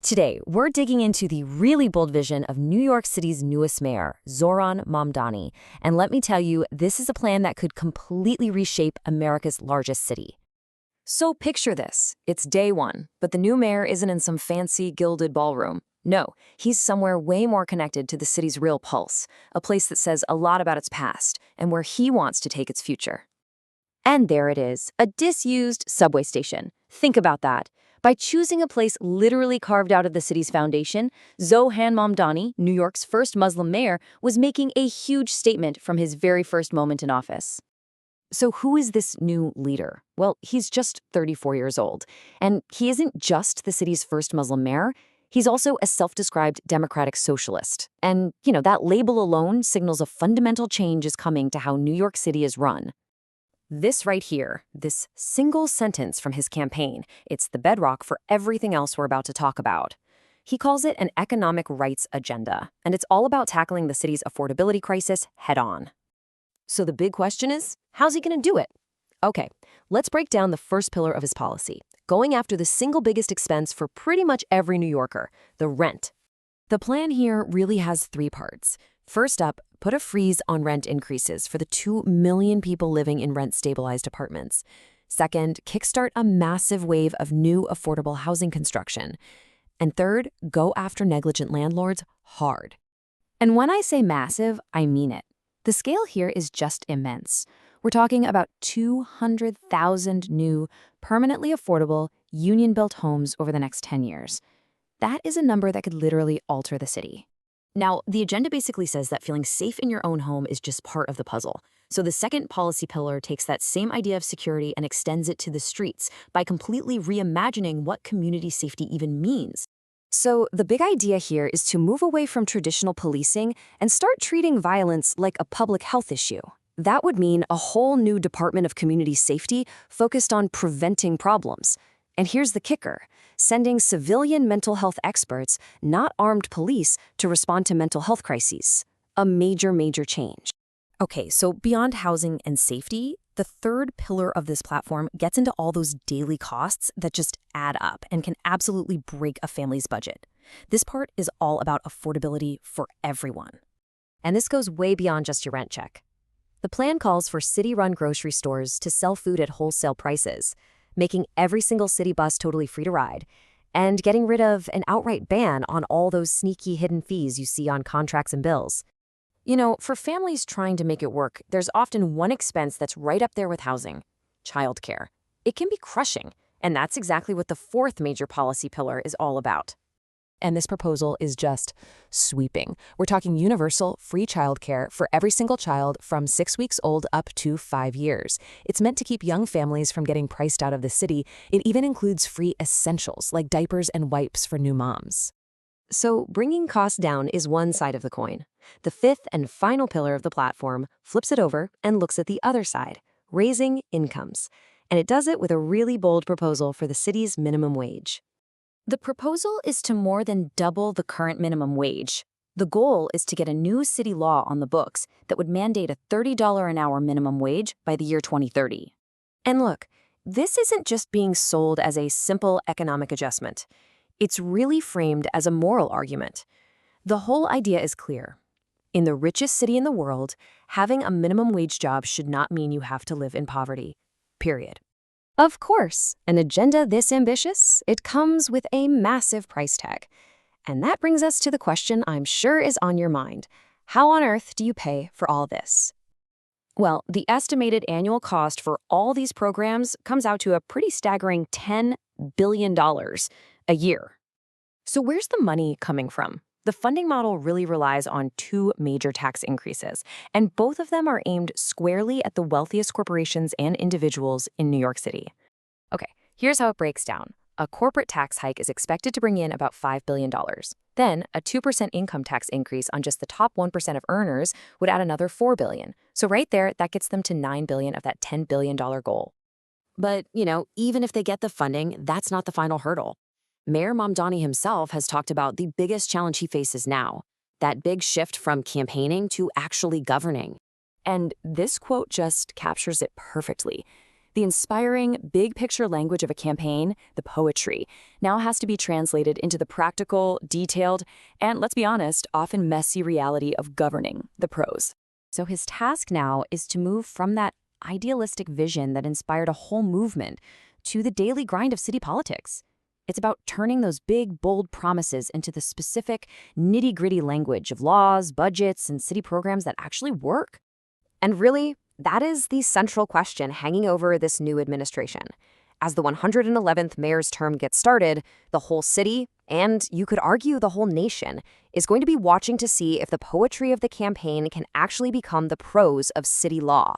Today, we're digging into the really bold vision of New York City's newest mayor, Zohran Mamdani. And let me tell you, this is a plan that could completely reshape America's largest city. So picture this. It's day one, but the new mayor isn't in some fancy, gilded ballroom. No, he's somewhere way more connected to the city's real pulse, a place that says a lot about its past and where he wants to take its future. And there it is, a disused subway station. Think about that. By choosing a place literally carved out of the city's foundation, Zohran Mamdani, New York's first Muslim mayor, was making a huge statement from his very first moment in office. So who is this new leader? Well, he's just 34 years old. And he isn't just the city's first Muslim mayor. He's also a self-described democratic socialist. And, that label alone signals a fundamental change is coming to how New York City is run. This right here, this single sentence from his campaign, it's the bedrock for everything else we're about to talk about. He calls it an economic rights agenda, and it's all about tackling the city's affordability crisis head-on. So the big question is, how's he going to do it? Okay, let's break down the first pillar of his policy, going after the single biggest expense for pretty much every New Yorker, the rent. The plan here really has three parts. First up, put a freeze on rent increases for the 2 million people living in rent-stabilized apartments. Second, kickstart a massive wave of new affordable housing construction. And third, go after negligent landlords hard. And when I say massive, I mean it. The scale here is just immense. We're talking about 200,000 new, permanently affordable, union-built homes over the next 10 years. That is a number that could literally alter the city. Now, the agenda basically says that feeling safe in your own home is just part of the puzzle. So the second policy pillar takes that same idea of security and extends it to the streets by completely reimagining what community safety even means. So the big idea here is to move away from traditional policing and start treating violence like a public health issue. That would mean a whole new Department of Community Safety focused on preventing problems. And here's the kicker, sending civilian mental health experts, not armed police, to respond to mental health crises. A major, major change. Okay, so beyond housing and safety, the third pillar of this platform gets into all those daily costs that just add up and can absolutely break a family's budget. This part is all about affordability for everyone. And this goes way beyond just your rent check. The plan calls for city-run grocery stores to sell food at wholesale prices, making every single city bus totally free to ride, and getting rid of an outright ban on all those sneaky hidden fees you see on contracts and bills. For families trying to make it work, there's often one expense that's right up there with housing: childcare. It can be crushing, and that's exactly what the fourth major policy pillar is all about. And this proposal is just sweeping. We're talking universal, free childcare for every single child from 6 weeks old up to 5 years. It's meant to keep young families from getting priced out of the city. It even includes free essentials like diapers and wipes for new moms. So bringing costs down is one side of the coin. The fifth and final pillar of the platform flips it over and looks at the other side, raising incomes. And it does it with a really bold proposal for the city's minimum wage. The proposal is to more than double the current minimum wage. The goal is to get a new city law on the books that would mandate a $30 an hour minimum wage by the year 2030. And look, this isn't just being sold as a simple economic adjustment. It's really framed as a moral argument. The whole idea is clear. In the richest city in the world, having a minimum wage job should not mean you have to live in poverty. Period. Of course, an agenda this ambitious, it comes with a massive price tag. And that brings us to the question I'm sure is on your mind. How on earth do you pay for all this? Well, the estimated annual cost for all these programs comes out to a pretty staggering $10 billion a year. So where's the money coming from? The funding model really relies on two major tax increases, and both of them are aimed squarely at the wealthiest corporations and individuals in New York City. Okay, here's how it breaks down. A corporate tax hike is expected to bring in about $5 billion. Then, a 2% income tax increase on just the top 1% of earners would add another $4 billion. So right there, that gets them to $9 billion of that $10 billion goal. But, even if they get the funding, that's not the final hurdle. Mayor Mamdani himself has talked about the biggest challenge he faces now, that big shift from campaigning to actually governing. And this quote just captures it perfectly. The inspiring, big-picture language of a campaign, the poetry, now has to be translated into the practical, detailed, and, let's be honest, often messy reality of governing, the prose. So his task now is to move from that idealistic vision that inspired a whole movement to the daily grind of city politics. It's about turning those big, bold promises into the specific, nitty-gritty language of laws, budgets, and city programs that actually work. And really, that is the central question hanging over this new administration. As the 111th mayor's term gets started, the whole city, and you could argue the whole nation, is going to be watching to see if the poetry of the campaign can actually become the prose of city law.